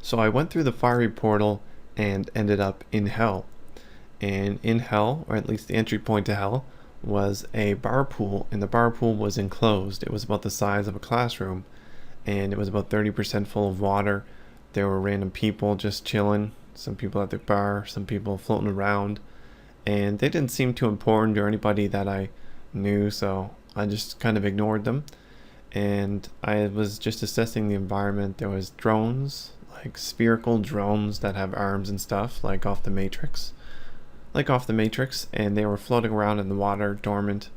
So I went through the fiery portal and ended up in hell. And in hell, or at least the entry point to hell, was a bar pool, and the bar pool was enclosed. It was about the size of a classroom, and it was about 30% full of water. There were random people just chilling, some people at the bar, some people floating around, and they didn't seem too important or anybody that I knew, so I just kind of ignored them. And I was just assessing the environment. There was drones, like spherical drones that have arms and stuff, like off the Matrix, and they were floating around in the water, dormant.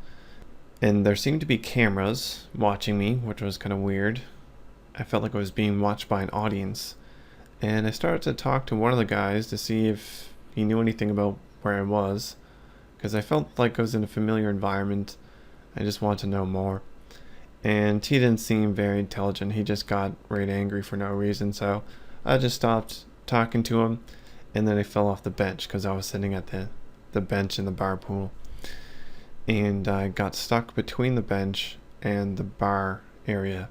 And there seemed to be cameras watching me, which was kind of weird. I felt like I was being watched by an audience. And I started to talk to one of the guys to see if he knew anything about where I was, because I felt like I was in a familiar environment. I just wanted to know more. And he didn't seem very intelligent. He just got really angry for no reason. So I just stopped talking to him, and then I fell off the bench because I was sitting at the bench in the bar pool. And I got stuck between the bench and the bar area.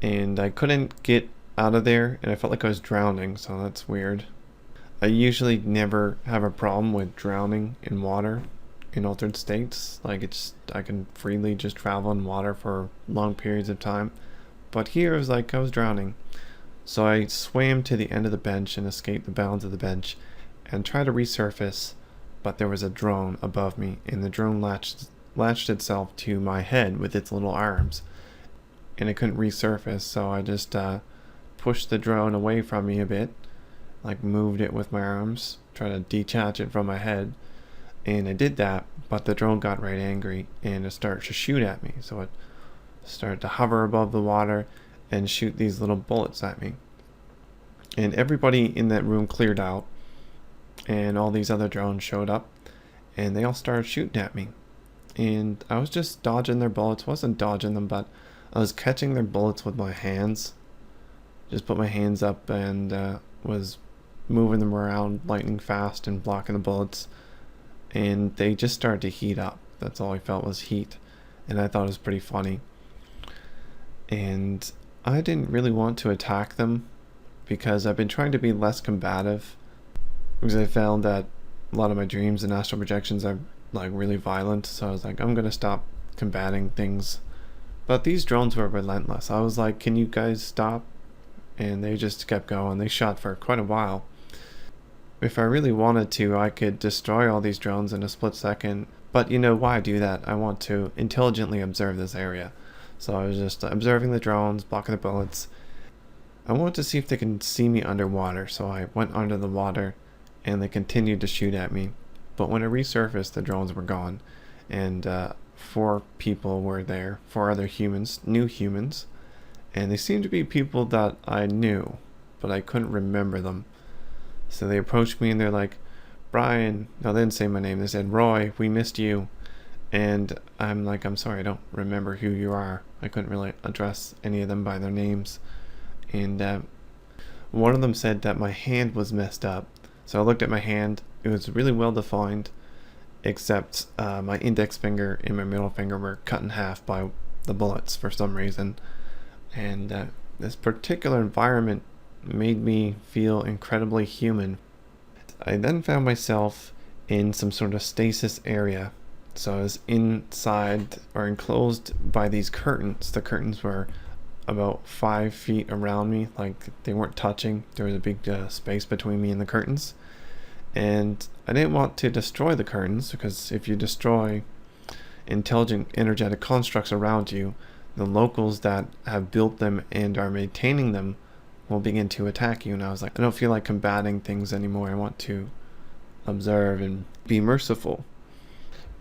And I couldn't get out of there, and I felt like I was drowning, so that's weird. I usually never have a problem with drowning in water in altered states. I can freely just travel in water for long periods of time. But here it was like I was drowning. So I swam to the end of the bench and escaped the bounds of the bench and tried to resurface, but there was a drone above me, and the drone latched itself to my head with its little arms, and it couldn't resurface. So I just pushed the drone away from me a bit, like moved it with my arms, tried to detach it from my head. And I did that, but the drone got right angry and it started to shoot at me. So it started to hover above the water and shoot these little bullets at me. And everybody in that room cleared out, and all these other drones showed up, and they all started shooting at me. And I was just dodging their bullets. Wasn't dodging them, but I was catching their bullets with my hands. Just put my hands up and was moving them around lightning fast and blocking the bullets. And they just started to heat up. That's all I felt was heat. And I thought it was pretty funny. And I didn't really want to attack them because I've been trying to be less combative, because I found that a lot of my dreams and astral projections are like really violent. So I was like, I'm gonna stop combating things. But these drones were relentless. I was like, can you guys stop? And they just kept going. They shot for quite a while. If I really wanted to, I could destroy all these drones in a split second. But you know why do that? I want to intelligently observe this area. So I was just observing the drones, blocking the bullets. I wanted to see if they can see me underwater. So I went under the water, and they continued to shoot at me. But when I resurfaced, the drones were gone. And 4 people were there, 4 other humans, new humans. And they seemed to be people that I knew, but I couldn't remember them. So they approached me and they're like, Brian, no, they didn't say my name. They said, Roy, we missed you. And I'm like, I'm sorry, I don't remember who you are. I couldn't really address any of them by their names. And one of them said that my hand was messed up. So I looked at my hand. It was really well defined, except my index finger and my middle finger were cut in half by the bullets for some reason. And this particular environment made me feel incredibly human. I then found myself in some sort of stasis area. So I was inside or enclosed by these curtains. The curtains were about 5 feet around me, like they weren't touching. There was a big space between me and the curtains. And I didn't want to destroy the curtains, because if you destroy intelligent energetic constructs around you, the locals that have built them and are maintaining them will begin to attack you. And I was like, I don't feel like combating things anymore. I want to observe and be merciful.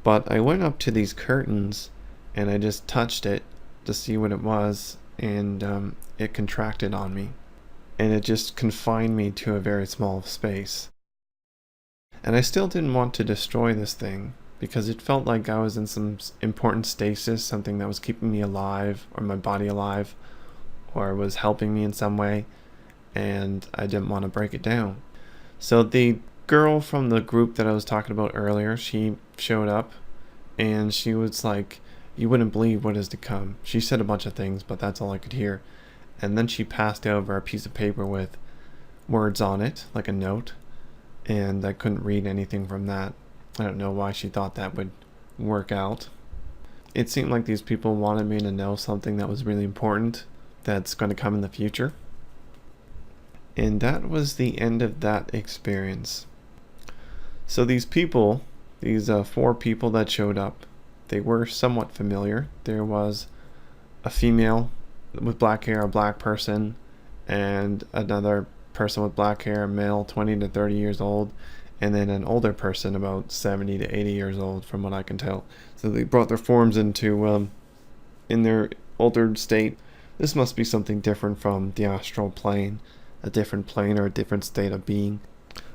But I went up to these curtains and I just touched it to see what it was, and it contracted on me, and it just confined me to a very small space. And I still didn't want to destroy this thing, because it felt like I was in some important stasis, something that was keeping me alive, or my body alive, or was helping me in some way, and I didn't want to break it down. So the girl from the group that I was talking about earlier, she showed up, and she was like, you wouldn't believe what is to come. She said a bunch of things, but that's all I could hear. And then she passed over a piece of paper with words on it, like a note, and I couldn't read anything from that. I don't know why she thought that would work out. It seemed like these people wanted me to know something that was really important that's going to come in the future. And that was the end of that experience. So these people, these 4 people that showed up, they were somewhat familiar. There was a female with black hair, a black person, and another person with black hair, a male 20 to 30 years old, and then an older person about 70 to 80 years old from what I can tell. So they brought their forms into in their altered state. This must be something different from the astral plane, a different plane or a different state of being.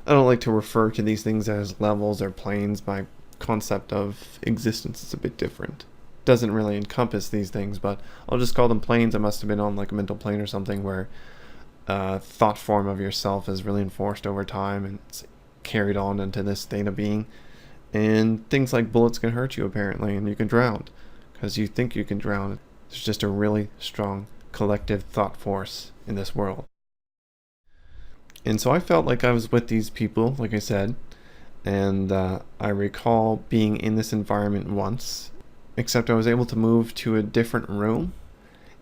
I don't like to refer to these things as levels or planes. My concept of existence is a bit different. Doesn't really encompass these things, but I'll just call them planes. I must have been on like a mental plane or something where thought form of yourself is really enforced over time and it's carried on into this state of being. And things like bullets can hurt you apparently, and you can drown because you think you can drown. There's just a really strong collective thought force in this world. And so I felt like I was with these people, like I said, and I recall being in this environment once, except I was able to move to a different room.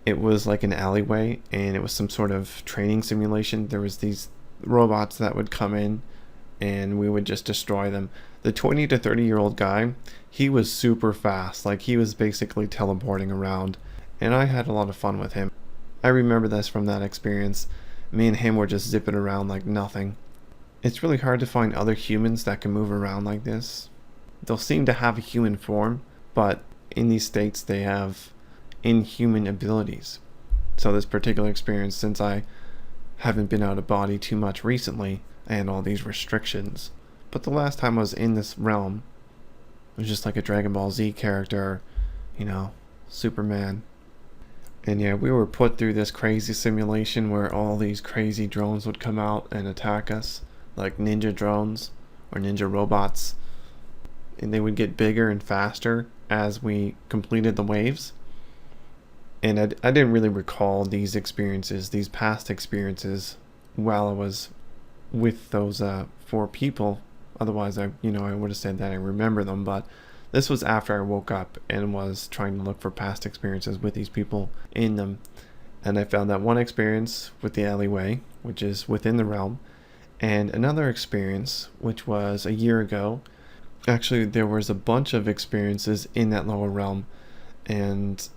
It was like an alleyway, and it was some sort of training simulation. There was these robots that would come in, and we would just destroy them. The 20 to 30-year-old guy, he was super fast. Like, he was basically teleporting around, and I had a lot of fun with him. I remember this from that experience. Me and him were just zipping around like nothing. It's really hard to find other humans that can move around like this. They'll seem to have a human form, but in these states they have inhuman abilities. So this particular experience, since I haven't been out of body too much recently, I had all these restrictions. But the last time I was in this realm, it was just like a Dragon Ball Z character, Superman. And yeah, we were put through this crazy simulation where all these crazy drones would come out and attack us, like ninja drones or ninja robots. And they would get bigger and faster as we completed the waves. And I didn't really recall these experiences, these past experiences, while I was with those 4 people. Otherwise, I would have said that I remember them, but this was after I woke up and was trying to look for past experiences with these people in them. And I found that one experience with the alleyway, which is within the realm, and another experience, which was a year ago. Actually, there was a bunch of experiences in that lower realm, and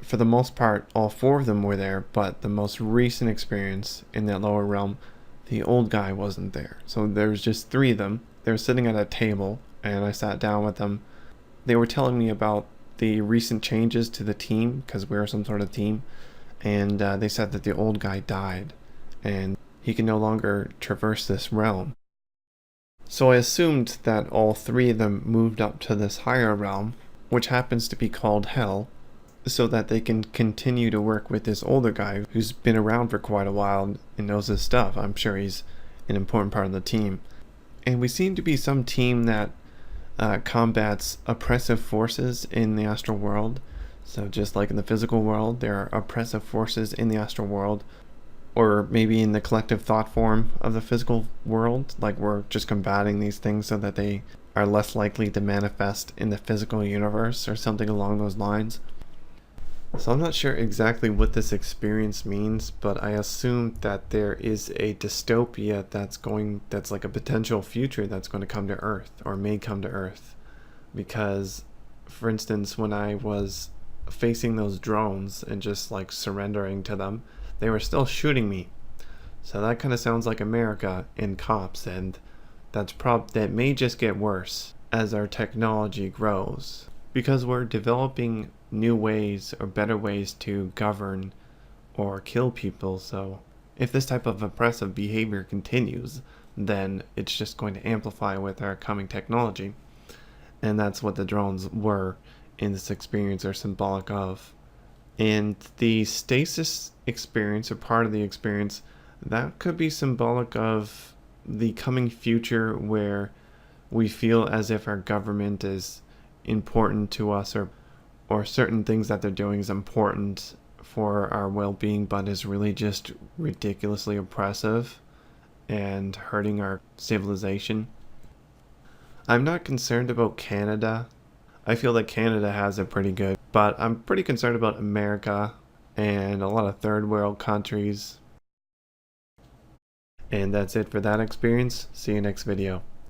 for the most part, all 4 of them were there, but the most recent experience in that lower realm, the old guy wasn't there. So there was just 3 of them. They were sitting at a table, and I sat down with them. They were telling me about the recent changes to the team, because we were some sort of team, and they said that the old guy died, and he can no longer traverse this realm. So I assumed that all 3 of them moved up to this higher realm, which happens to be called Hell, so that they can continue to work with this older guy who's been around for quite a while and knows his stuff. I'm sure he's an important part of the team. And we seem to be some team that combats oppressive forces in the astral world. So just like in the physical world, there are oppressive forces in the astral world, or maybe in the collective thought form of the physical world, like we're just combating these things so that they are less likely to manifest in the physical universe or something along those lines. So I'm not sure exactly what this experience means, but I assume that there is a dystopia that's like a potential future that's going to come to Earth, or may come to Earth. Because, for instance, when I was facing those drones and just like surrendering to them, they were still shooting me. So that kind of sounds like America in cops, and that may just get worse as our technology grows, because we're developing new ways or better ways to govern or kill people. So if this type of oppressive behavior continues, then it's just going to amplify with our coming technology. And that's what the drones were in this experience are symbolic of. And the stasis experience, or part of the experience, that could be symbolic of the coming future where we feel as if our government is important to us, or certain things that they're doing is important for our well-being, but is really just ridiculously oppressive and hurting our civilization. I'm not concerned about Canada. I feel that Canada has it pretty good, but I'm pretty concerned about America and a lot of third world countries. And that's it for that experience. See you next video.